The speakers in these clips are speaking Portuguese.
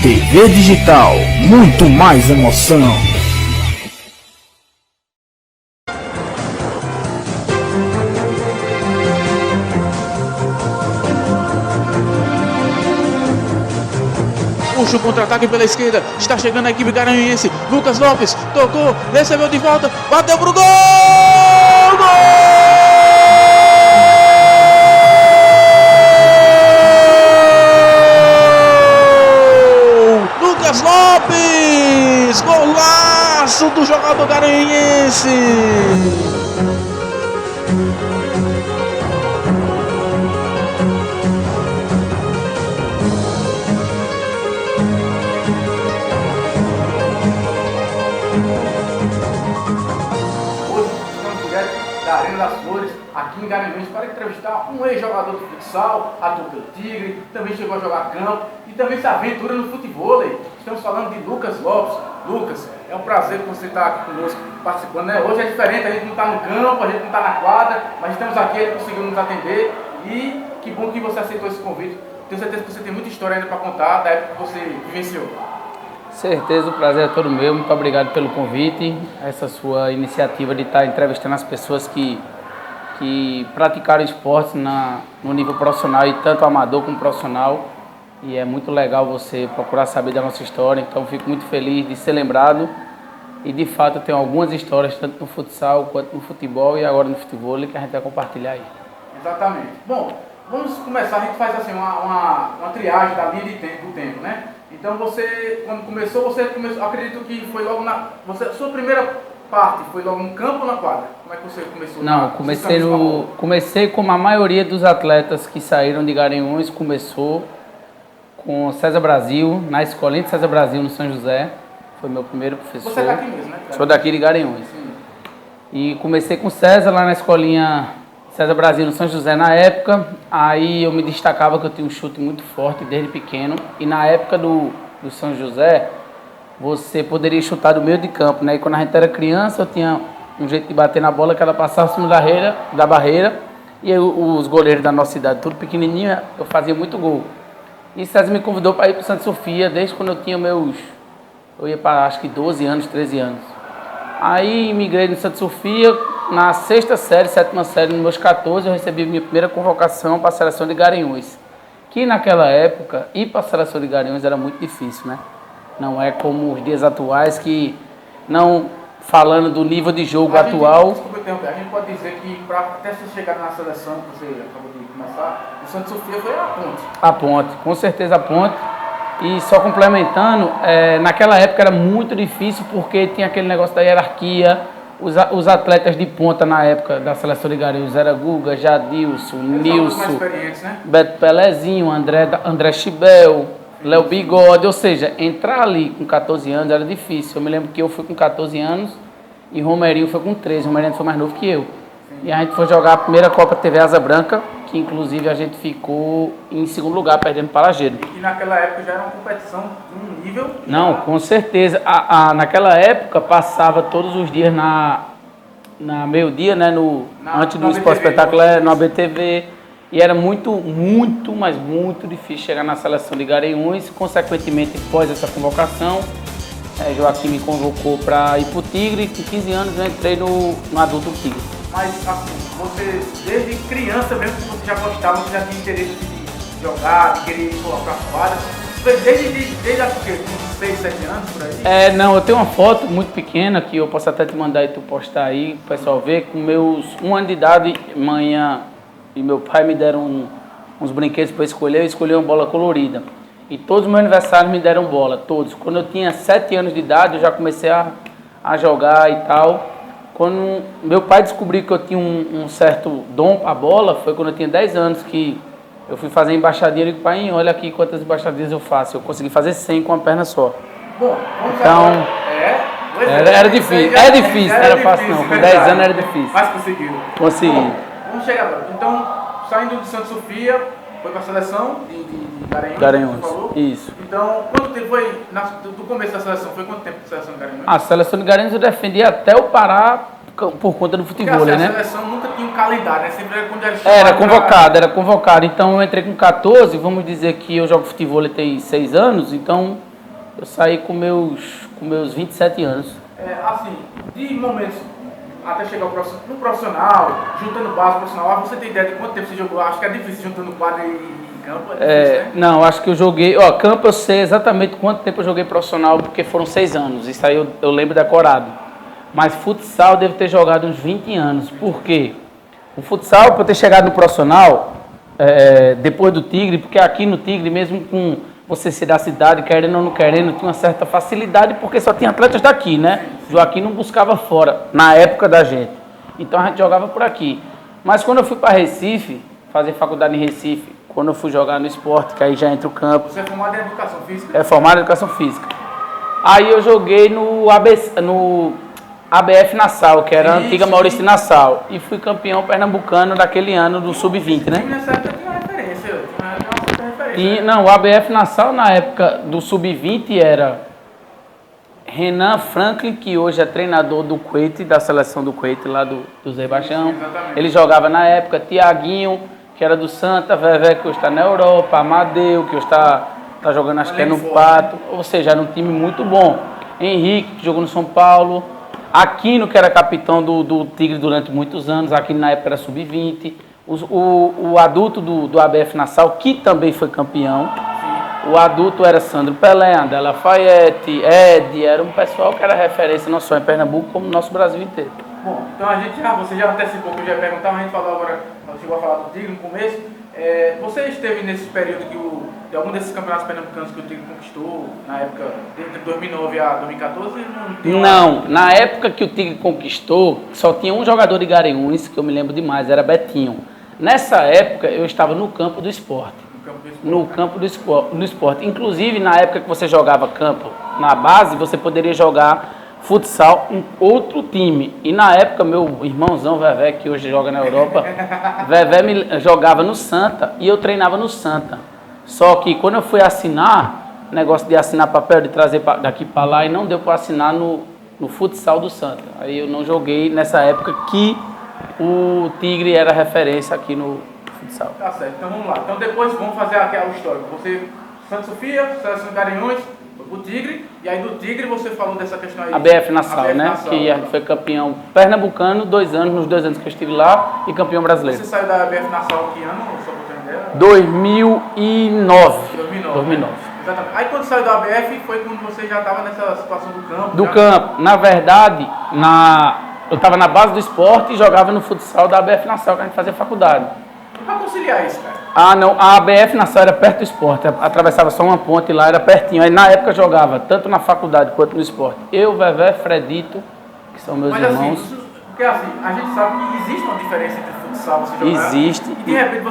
TV Digital, muito mais emoção. Puxa o contra-ataque pela esquerda, está chegando a equipe garanhuense. Lucas Lopes tocou, recebeu de volta, bateu pro gol! Gol! Lucas Lopes! Golaço do jogador garanhuense! Da Arena das Flores, aqui em Garanhuns, para entrevistar um ex-jogador de futsal, atuou pelo Tigre, também chegou a jogar campo e também se aventura no futebol. Estamos falando de Lucas Lopes. Lucas, é um prazer que você está aqui conosco participando, né? Hoje é diferente, a gente não está no campo, a gente não está na quadra, mas estamos aqui, ele conseguiu nos atender e que bom que você aceitou esse convite. Tenho certeza que você tem muita história ainda para contar da época que você vivenciou. Certeza, o prazer é todo meu. Muito obrigado pelo convite, essa sua iniciativa de estar entrevistando as pessoas que praticaram esportes no nível profissional, e tanto amador como profissional. E é muito legal você procurar saber da nossa história, então fico muito feliz de ser lembrado. E de fato eu tenho algumas histórias, tanto no futsal quanto no futebol e agora no futebol, que a gente vai compartilhar aí. Exatamente. Bom, vamos começar, a gente faz assim uma triagem da linha do tempo, né? Então você, quando começou, acredito que foi logo sua primeira parte foi logo no campo ou na quadra? Como é que você começou? Não, comecei como a maioria dos atletas que saíram de Garanhuns, começou com César Brasil, na escolinha de César Brasil, no São José. Foi meu primeiro professor. Você é daqui mesmo, né? Sou daqui de Garanhuns. Sim. E comecei com César lá na escolinha César Brasil, no São José, na época. Aí eu me destacava que eu tinha um chute muito forte desde pequeno. E na época do São José, você poderia chutar do meio de campo, né? E quando a gente era criança, eu tinha um jeito de bater na bola que ela passava acima da barreira. E os goleiros da nossa cidade, tudo pequenininho, eu fazia muito gol. E César me convidou para ir para Santa Sofia, desde quando eu tinha eu ia para acho que 12 anos, 13 anos. Aí migrei no Santa Sofia, na sexta série, sétima série, nos meus 14, eu recebi minha primeira convocação para a seleção de Garanhuns. Que naquela época, ir para a seleção de Garanhuns era muito difícil, né? Não é como os dias atuais, que não falando do nível de jogo atual. Desculpa interromper, a gente pode dizer que até você chegar na seleção, que você acabou de começar, o Santa Sofia foi a ponte. A ponte, com certeza a ponte. E só complementando, naquela época era muito difícil porque tinha aquele negócio da hierarquia. Os atletas de ponta na época da seleção de Garanhuns era Guga, Jadilson, Nilson, né? Beto Pelezinho, André Chibel, Léo Bigode. Ou seja, entrar ali com 14 anos era difícil. Eu me lembro que eu fui com 14 anos e Romerinho foi com 13. Romerinho foi mais novo que eu. Sim. E a gente foi jogar a primeira Copa TV Asa Branca, que inclusive a gente ficou em segundo lugar, perdendo para Lajeado. E naquela época já era uma competição de um nível... Não, com certeza. Naquela época passava todos os dias na meio-dia, né, antes do Esporte Espetacular, no ABTV. E era muito, mas muito difícil chegar na seleção de Garanhuns. Consequentemente, após essa convocação, Joaquim me convocou para ir para o Tigre. Com 15 anos eu entrei no adulto do Tigre. Mas assim, você desde criança mesmo que você já gostava, você já tinha interesse de jogar, de querer colocar quadras. Desde acho que uns 6, 7 anos por aí? Não, eu tenho uma foto muito pequena que eu posso até te mandar e tu postar aí, o pessoal ver. Com meus 1 ano de idade, manhã e meu pai me deram uns brinquedos para eu escolhi uma bola colorida. E todos os meus aniversários me deram bola, todos. Quando eu tinha 7 anos de idade, eu já comecei a jogar e tal. Quando meu pai descobriu que eu tinha um certo dom para a bola, foi quando eu tinha 10 anos que eu fui fazer embaixadinha. Eu digo, pai, olha aqui quantas embaixadinhas eu faço. Eu consegui fazer 100 com uma perna só. Bom, então, era difícil. Não era fácil não. Com 10 anos era difícil. Mas conseguiu. Consegui. Bom, vamos chegar agora. Então, saindo de Santa Sofia, foi para a seleção de Garanhuns, você falou? Isso. Então, quanto tempo foi, do começo da seleção, foi quanto tempo de seleção de Garanhuns? A seleção de Garanhuns eu defendi até eu parar por conta do futebol, assim, né? A seleção nunca tinha um calendário, né? Sempre era quando era Era convocado. Então eu entrei com 14, vamos dizer que eu jogo futebol tem 6 anos, então Eu saí com meus 27 anos. Assim, de momentos até chegar no profissional, juntando base profissional, você tem ideia de quanto tempo você jogou? Acho que é difícil juntando quadra e campo, é difícil, né? Não, acho que eu joguei... campo eu sei exatamente quanto tempo eu joguei profissional, porque foram 6 anos. Isso aí eu lembro decorado. Mas futsal eu devo ter jogado uns 20 anos. Por quê? O futsal, para eu ter chegado no profissional, depois do Tigre, porque aqui no Tigre, mesmo com você ser da cidade, querendo ou não querendo, tinha uma certa facilidade, porque só tinha atletas daqui, né? Joaquim não buscava fora, na época da gente. Então a gente jogava por aqui. Mas quando eu fui para Recife, fazer faculdade em Recife, quando eu fui jogar no esporte, que aí já entra o campo. Você é formado em Educação Física? É formado em Educação Física. Aí eu joguei no ABF Nassau, que era a antiga Maurício Nassau. E fui campeão pernambucano daquele ano do Sub-20, né? Nessa época tinha uma referência, tinha uma referência. O ABF Nassau na época do Sub-20 era Renan Franklin, que hoje é treinador do Kuwait, da seleção do Kuwait, lá do Azerbaijão. Ele jogava na época, Tiaguinho, que era do Santa, Vevé, que hoje está na Europa, Amadeu, que hoje está jogando, acho que é no Pato. Ou seja, era um time muito bom. Henrique, que jogou no São Paulo. Aquino, que era capitão do Tigre durante muitos anos, Aquino na época era sub-20. O adulto do ABF Nassau, que também foi campeão. O adulto era Sandro Pelé, André Lafayette, Ed, era um pessoal que era referência não só em Pernambuco, como no nosso Brasil inteiro. Bom, então você já antecipou que eu já ia perguntar, mas a gente falou agora, chegou a falar do Tigre no começo. Você esteve nesse período de algum desses campeonatos pernambucanos que o Tigre conquistou, na época de 2009 a 2014? Não, na época que o Tigre conquistou, só tinha um jogador de Garanhuns, que eu me lembro demais, era Betinho. Nessa época, eu estava no campo do esporte. No campo do esporte. Inclusive, na época que você jogava campo na base, você poderia jogar futsal em outro time. E na época, meu irmãozão Vevé, que hoje joga na Europa, Vevé jogava no Santa e eu treinava no Santa. Só que quando eu fui assinar, negócio de assinar papel, de trazer daqui para lá, e não deu para assinar no futsal do Santa. Aí eu não joguei nessa época que o Tigre era referência aqui no futsal. Tá certo, então vamos lá. Então depois vamos fazer aquela história. Você, Santa Sofia, Seleção de Garanhuns, o Tigre, e aí do Tigre você falou dessa questão aí. ABF Nassau, né? Nassau, que foi campeão pernambucano nos 2 anos que eu estive lá, e campeão brasileiro. Você saiu da ABF Nassau que ano? Só pra ter ideia? 2009. 2009. Né? Exatamente. Aí quando saiu da ABF foi quando você já estava nessa situação do campo? Do campo. Na verdade, eu estava na base do esporte e jogava no futsal da ABF Nassau, que a gente fazia faculdade. Para conciliar isso, cara? Não, a ABF Nassau era perto do esporte, atravessava só uma ponte lá, era pertinho. Aí na época eu jogava tanto na faculdade quanto no esporte. Eu, Vevé, Fredito, que são meus irmãos. Porque assim, a gente sabe que existe uma diferença entre futsal e você jogar. Existe. E de repente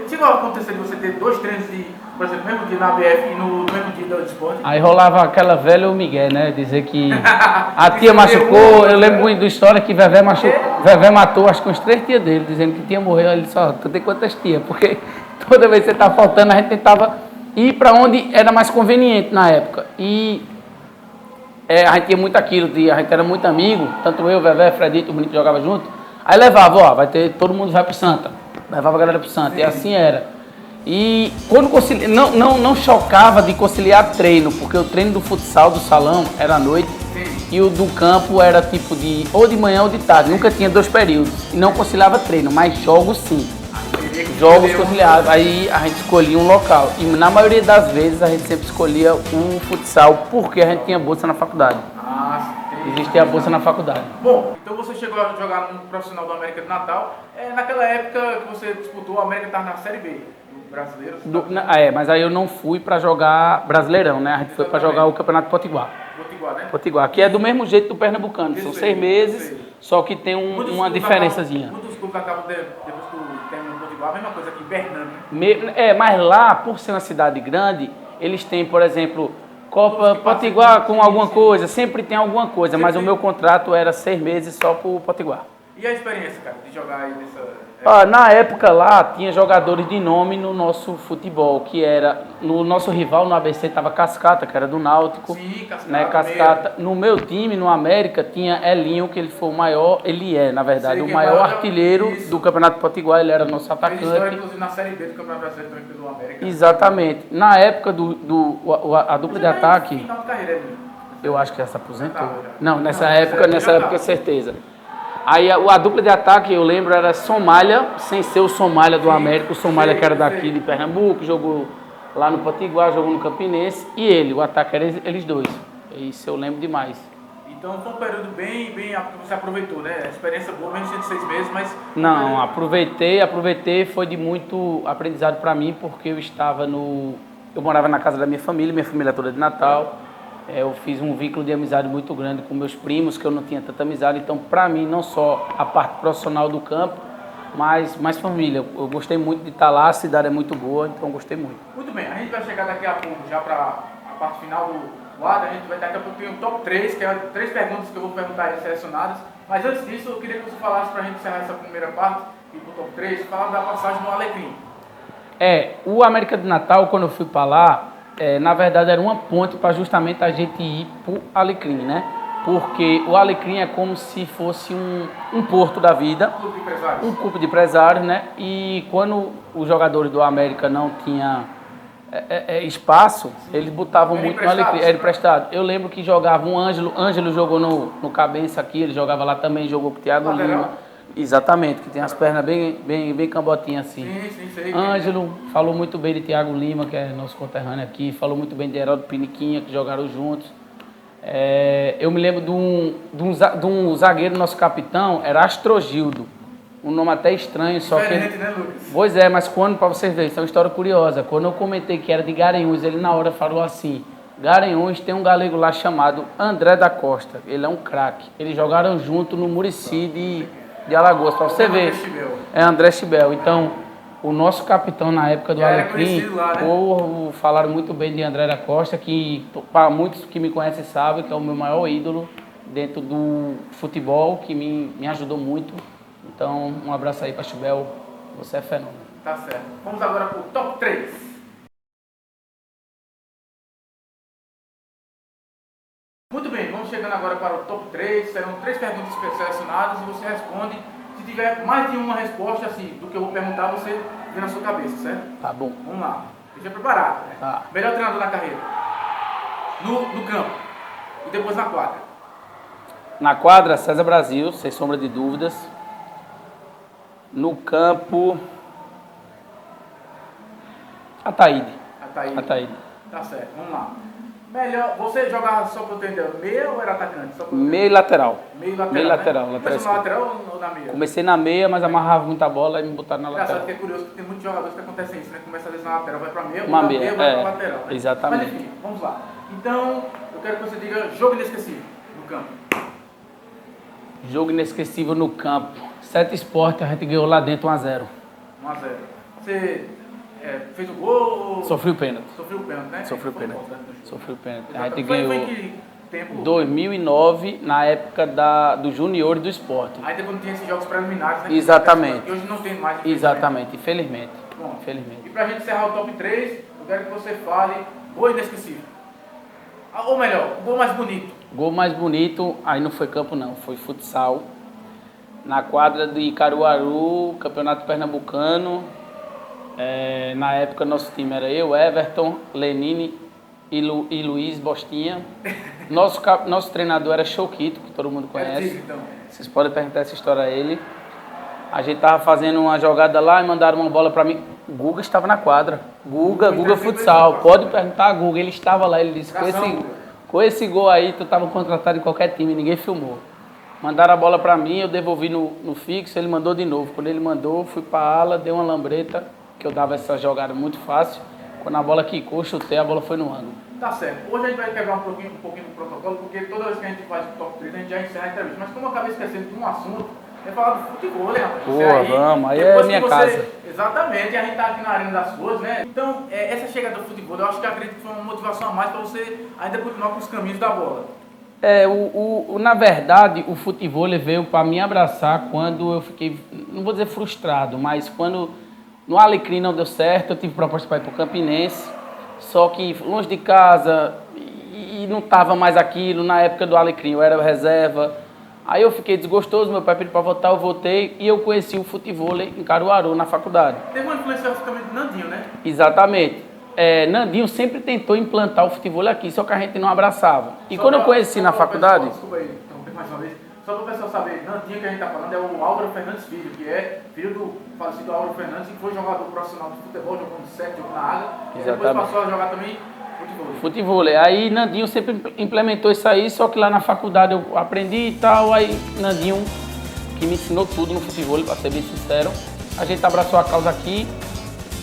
chegou a acontecer de você ter 2 treinos por exemplo, no mesmo dia na ABF e no mesmo dia do esporte. Aí rolava aquela velha Miguel, né? Dizer que a tia machucou, eu lembro muito da história que Vevé matou acho que uns 3 tias dele, dizendo que tinha morrido. Ele só, tu tem quantas tias? Porque toda vez que você tá faltando, a gente tentava ir para onde era mais conveniente na época. E a gente tinha muito aquilo, a gente era muito amigo, tanto eu, Vevé, Fredito, o Bonito jogava junto. Aí levava, todo mundo vai pro Santa. Levava a galera pro Santa, e assim era. E quando não chocava de conciliar treino, porque o treino do futsal do salão era à noite e o do campo era tipo ou de manhã ou de tarde, nunca tinha 2 períodos. E não conciliava treino, mas jogos sim. Jogos conciliados, aí a gente escolhia um local. E na maioria das vezes a gente sempre escolhia o futsal, porque a gente tinha bolsa na faculdade. Existia a bolsa na faculdade. Bom, então você chegou a jogar no profissional do América de Natal. Naquela época que você disputou, o América estava na Série B. Brasileiro? Mas aí eu não fui para jogar Brasileirão, né? A gente foi para jogar o Campeonato Potiguar. Potiguar, né? Potiguar, que é do mesmo jeito do Pernambucano. São 6 meses, só que tem uma diferençazinha. Muitos clubes acabam, depois que terminam o Potiguar, a mesma coisa aqui, Bernardo. Mas lá, por ser uma cidade grande, eles têm, por exemplo, Copa Potiguar com alguma coisa. Sempre tem alguma coisa, mas o meu contrato era 6 meses só pro Potiguar. E a experiência, cara, de jogar aí nessa... Na época lá, tinha jogadores de nome no nosso futebol, que era, no nosso rival no ABC estava Cascata, que era do Náutico. Sim, Cascata. Né, Cascata. No meu time, no América, tinha Elinho, que ele foi o maior, ele é, na verdade, o maior artilheiro do Campeonato Potiguar, ele era nosso atacante. Fez história, inclusive, na Série B do Campeonato Brasileiro também pelo América. Exatamente. Na época a dupla de ataque, Final de carreira, Elinho. eu acho que já se aposentou. Não, nessa época, certeza. Aí a dupla de ataque, eu lembro, era Somália, sem ser o Somália do América, o Somália que era daqui de Pernambuco, jogou lá no Potiguar, jogou no Campinense, e ele, o ataque era eles dois. Isso eu lembro demais. Então foi um período bem que você aproveitou, né? A experiência boa, mesmo sendo 6 meses, mas... Não, aproveitei, foi de muito aprendizado para mim, porque eu morava na casa da minha família toda de Natal. Eu fiz um vínculo de amizade muito grande com meus primos, que eu não tinha tanta amizade. Então, para mim, não só a parte profissional do campo, mas mais família. Eu gostei muito de estar lá, a cidade é muito boa, então gostei muito. Muito bem, a gente vai chegar daqui a pouco já para a parte final do quadro. A gente vai daqui a pouco ter um top 3, que é 3 perguntas que eu vou perguntar aí selecionadas. Mas antes disso, eu queria que você falasse para a gente encerrar essa primeira parte, e pro top 3, falar da passagem no Alecrim. O América de Natal, quando eu fui para lá, na verdade era uma ponte para justamente a gente ir para o Alecrim, né? Porque o Alecrim é como se fosse um porto da vida, um clube de empresários, né? E quando os jogadores do América não tinham espaço, eles botavam muito no Alecrim, era emprestado. Eu lembro que jogava um Ângelo jogou no Cabeça aqui, ele jogava lá também, jogou com o Thiago Lima. Exatamente, que tem as pernas bem cambotinhas assim. Sim, sei. Ângelo falou muito bem de Thiago Lima, que é nosso conterrâneo aqui, falou muito bem de Heraldo Piniquinha, que jogaram juntos. Eu me lembro de um zagueiro, nosso capitão, era Astrogildo. Um nome até estranho, só diferente, que... né, Lucas? Pois mas quando, para vocês verem, isso é uma história curiosa. Quando eu comentei que era de Garanhuns, ele na hora falou assim: Garanhuns tem um galego lá chamado André da Costa, ele é um craque. Eles jogaram junto no Muricy de Alagoas, para você ver. É André Chibel. Então, o nosso capitão na época do Alecrim, né? Falaram muito bem de André da Costa, que para muitos que me conhecem sabem que é o meu maior ídolo dentro do futebol, que me ajudou muito. Então, um abraço aí para Chibel, você é fenômeno. Tá certo. Vamos agora para o top 3. Muito bem, vamos chegando agora para o top 3. Serão 3 perguntas selecionadas e você responde. Se tiver mais de uma resposta assim, do que eu vou perguntar, você vê na sua cabeça, certo? Tá bom. Vamos lá. Esteja preparado. Tá. Melhor treinador da carreira? No campo. E depois na quadra. Na quadra, César Brasil, sem sombra de dúvidas. No campo, Ataíde. Tá certo, vamos lá. Melhor, você jogava só para eu entender, meia ou era atacante? Meio lateral. Meio lateral. Começou na lateral ou na meia? Comecei na meia, mas amarrava muita bola e me botaram na lateral. Engraçado que é curioso que tem muitos jogadores que acontecem isso, né? Começa às vezes na lateral, vai para meia, uma ou meia, vai para lateral. Né? Exatamente. Mas enfim, vamos lá. Então, eu quero que você diga jogo inesquecível no campo. Jogo inesquecível no campo. 7 Sport, a gente ganhou lá dentro 1-0. 1-0. Você fez o gol? Sofri o pênalti. Sofreu o pênalti, né? Sofri o pênalti. A gente Foi ganhou em que tempo? 2009, na época do Júnior do Sport. Aí depois não tinha esses jogos preliminares, né? Exatamente. Que hoje não tem mais. Exatamente, infelizmente. Bom, infelizmente. E pra gente encerrar o top 3, eu quero que você fale gol inesquecível. Ou melhor, o gol mais bonito. Gol mais bonito, aí não foi campo não, foi futsal. Na quadra de Caruaru, Campeonato Pernambucano. Na época nosso time era eu, Everton, Lenine e Luiz Bostinha. Nosso treinador era Choquito, que todo mundo conhece. Então. Vocês podem perguntar essa história a ele. A gente tava fazendo uma jogada lá e mandaram uma bola para mim. O Guga estava na quadra. Guga Futsal. Pode perguntar a Guga, ele estava lá. Ele disse, com esse gol aí, tu estava contratado em qualquer time, ninguém filmou. Mandaram a bola para mim, eu devolvi no fixo, ele mandou de novo. Quando ele mandou, fui para a ala, dei uma lambreta, que eu dava essa jogada muito fácil. Quando a bola quicou, chutei, a bola foi no ângulo. Tá certo. Hoje a gente vai quebrar um pouquinho do protocolo, porque toda vez que a gente faz o top 3, a gente já encerra a entrevista. Mas como eu acabei esquecendo de um assunto, é falar do futebol, né, rapaz? Pô, vamos, aí é minha casa. Exatamente, a gente tá aqui na Arena das Flores, né? Então, essa chegada do futebol, eu acho que acredito que foi uma motivação a mais para você ainda continuar com os caminhos da bola. Na verdade, o futebol veio para me abraçar quando eu fiquei, não vou dizer frustrado, mas quando no Alecrim não deu certo, eu tive proposta para ir para o Campinense, só que longe de casa e não estava mais aquilo. Na época do Alecrim eu era reserva, aí eu fiquei desgostoso, meu pai pediu para voltar, eu voltei e eu conheci o futebol em Caruaru, na faculdade. Teve uma influência também do Nandinho, né? Exatamente. Nandinho sempre tentou implantar o futebol aqui, só que a gente não abraçava. E quando eu conheci na faculdade... Desculpa aí, interromper mais uma vez. Só para o pessoal saber, Nandinho que a gente está falando é o Álvaro Fernandes Filho, que é filho do falecido Álvaro Fernandes, que foi jogador profissional de futebol, jogou no Sete, jogou na Águia, e depois passou a jogar também futebol. Aí Nandinho sempre implementou isso aí, só que lá na faculdade eu aprendi e tal, aí Nandinho, que me ensinou tudo no futebol, para ser bem sincero, a gente abraçou a causa aqui.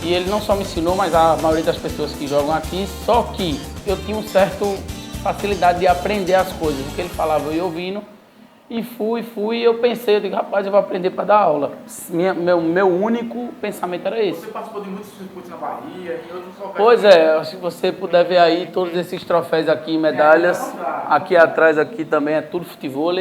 E ele não só me ensinou, mas a maioria das pessoas que jogam aqui, só que eu tinha uma certa facilidade de aprender as coisas. O que ele falava eu ia ouvindo, e fui, eu pensei, eu digo, rapaz, eu vou aprender para dar aula. Meu único pensamento era esse. Você participou de muitos circuitos na Bahia, em outros locais? Pois é, acho que você puder ver aí todos esses troféus aqui, medalhas, aqui atrás aqui também é tudo futebol.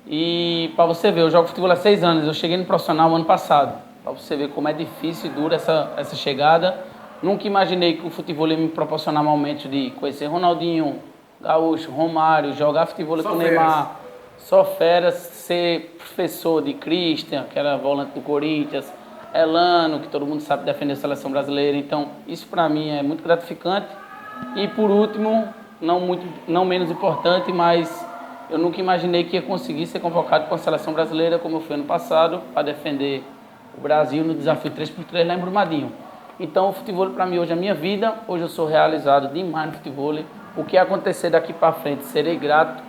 E para você ver, eu jogo futebol há 6 anos, eu cheguei no profissional ano passado. Para você ver como é difícil e dura essa chegada. Nunca imaginei que o futebol ia me proporcionar momentos de conhecer Ronaldinho, Gaúcho, Romário, jogar futebol com o Neymar, só feras, ser professor de Christian, que era volante do Corinthians, Elano, que todo mundo sabe defender a seleção brasileira. Então, isso para mim é muito gratificante. E por último, não menos importante, mas eu nunca imaginei que ia conseguir ser convocado para a seleção brasileira, como eu fui ano passado, para defender o Brasil no desafio 3x3 lá em Brumadinho. Então o futebol para mim hoje é a minha vida, hoje eu sou realizado demais no futebol. O que acontecer daqui para frente, serei grato,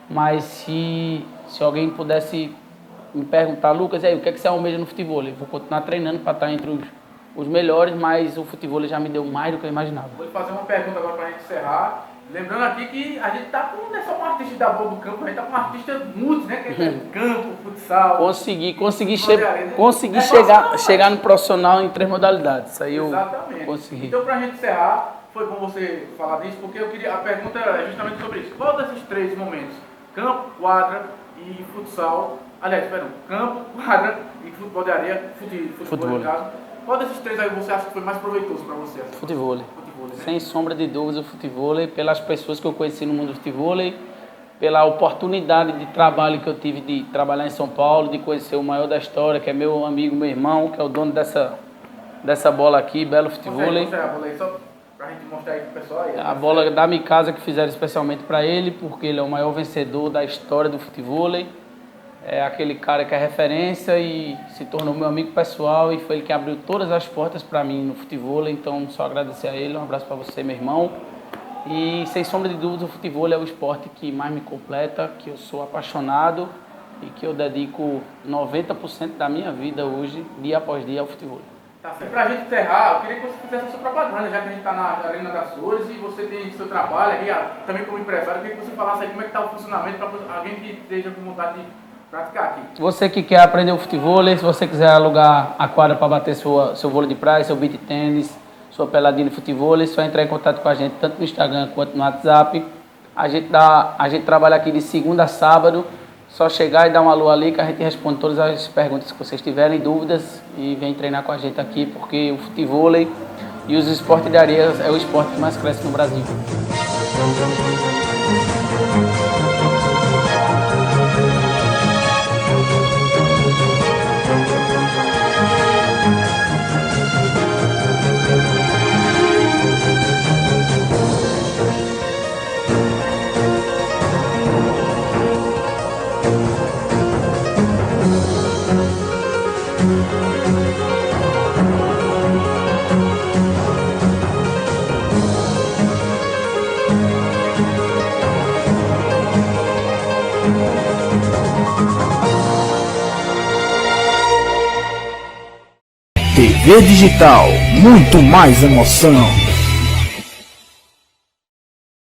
mas se alguém pudesse me perguntar, Lucas, aí, o que é que você almeja no futebol? Eu vou continuar treinando para estar entre os melhores, mas o futebol já me deu mais do que eu imaginava. Vou fazer uma pergunta agora para a gente encerrar. Lembrando aqui que a gente tá com, não é só um artista da bola do campo, a gente tá com um artista multi, né? Que é campo, futsal. Consegui chegar no profissional em 3 modalidades. Isso aí eu consegui. Então, pra gente encerrar, foi bom você falar disso, porque a pergunta é justamente sobre isso. Qual desses 3 momentos, campo, quadra e futsal, aliás, perdão, campo, quadra e futebol de areia, futebol no caso, qual desses 3 aí você acha que foi mais proveitoso para você? Futebol. Sem sombra de dúvidas, o futebol, pelas pessoas que eu conheci no mundo do futebol, pela oportunidade de trabalho que eu tive de trabalhar em São Paulo, de conhecer o maior da história, que é meu amigo, meu irmão, que é o dono dessa bola aqui, Belo Futebol. Mostra a bola aí, só pra gente mostrar aí pro pessoal. Aí, a bola da Mikasa que fizeram especialmente para ele, porque ele é o maior vencedor da história do futebol. É aquele cara que é referência e se tornou meu amigo pessoal e foi ele que abriu todas as portas para mim no futebol. Então, só agradecer a ele, um abraço para você, meu irmão. E, sem sombra de dúvidas, o futebol é o esporte que mais me completa, que eu sou apaixonado e que eu dedico 90% da minha vida hoje, dia após dia, ao futebol. Tá certo. Pra gente encerrar, eu queria que você fizesse a sua propaganda, já que a gente está na Arena das Flores e você tem seu trabalho aqui, também como empresário, eu queria que você falasse aí como é que está o funcionamento para alguém que esteja com vontade de praticar aqui. Você que quer aprender o futebol, se você quiser alugar a quadra para bater seu vôlei de praia, seu beach tênis, sua peladinha de futebol, é só entrar em contato com a gente, tanto no Instagram quanto no WhatsApp. A gente trabalha aqui de segunda a sábado, só chegar e dar um alô ali que a gente responde todas as perguntas que vocês tiverem, dúvidas, e vem treinar com a gente aqui, porque o futebol e os esportes de areia é o esporte que mais cresce no Brasil. TV Digital, muito mais emoção.